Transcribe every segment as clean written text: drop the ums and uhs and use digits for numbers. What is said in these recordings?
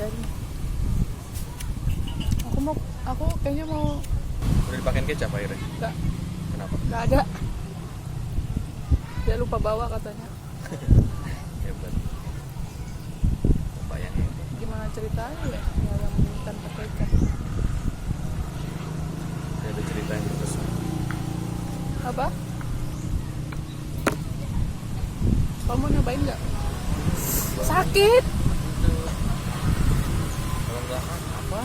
biarin. Aku kayaknya mau. Udah dipakein kecap airnya? Enggak. Kenapa? Enggak ada. Dia lupa bawa katanya. Hebat. Bayangin. Gimana ceritanya ya? Yang tanpa kecap. Ya ada ceritanya terus. Apa? Kamu nyobain nggak? Sakit. Kalau enggak apa?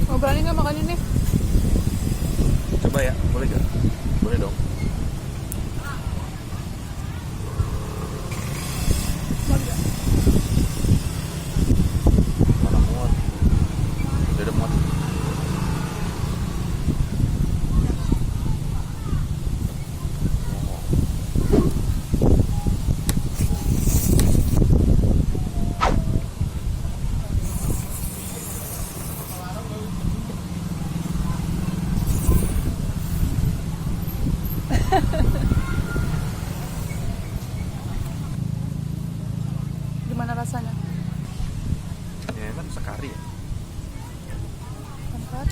Mau berani nggak makan ini? Coba ya, boleh gak? Boleh dong. Mau nggak? Mana muat? Udah ada muat. Gimana rasanya? Ya enak sekali ya. Tempat.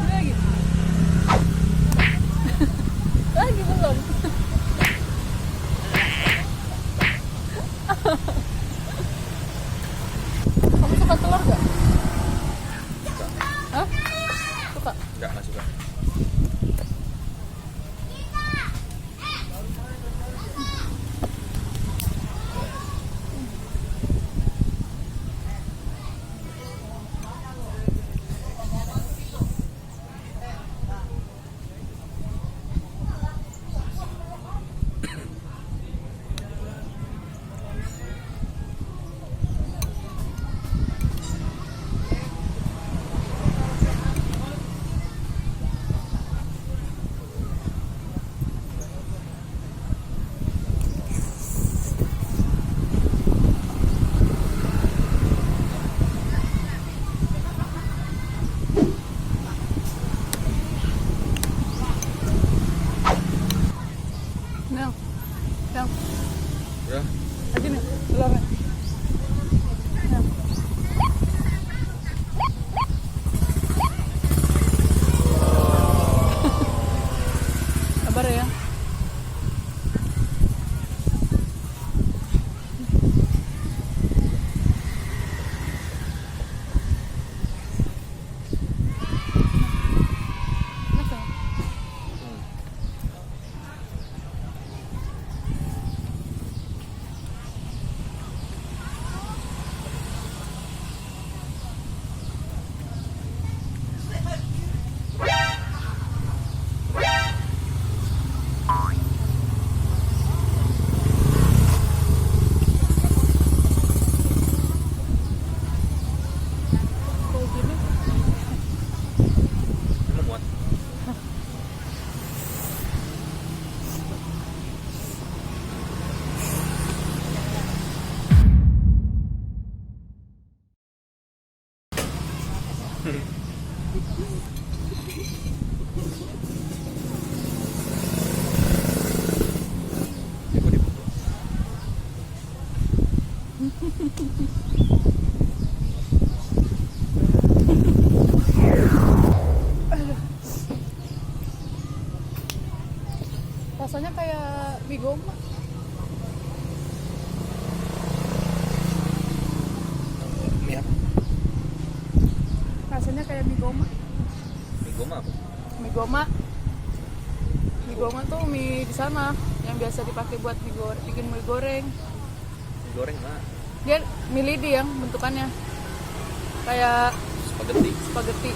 Lagi. Lagi belum. Kamu suka telur gak? Hah? Suka? Enggak suka. Rasanya kayak mie goma. Mie apa? Rasanya kayak mie goma. Mie goma apa? Mie goma. Mie goma tuh mie di sana yang biasa dipakai buat bikin mie goreng. Mie goreng mah. Dia mie lidi yang bentukannya kayak spaghetti.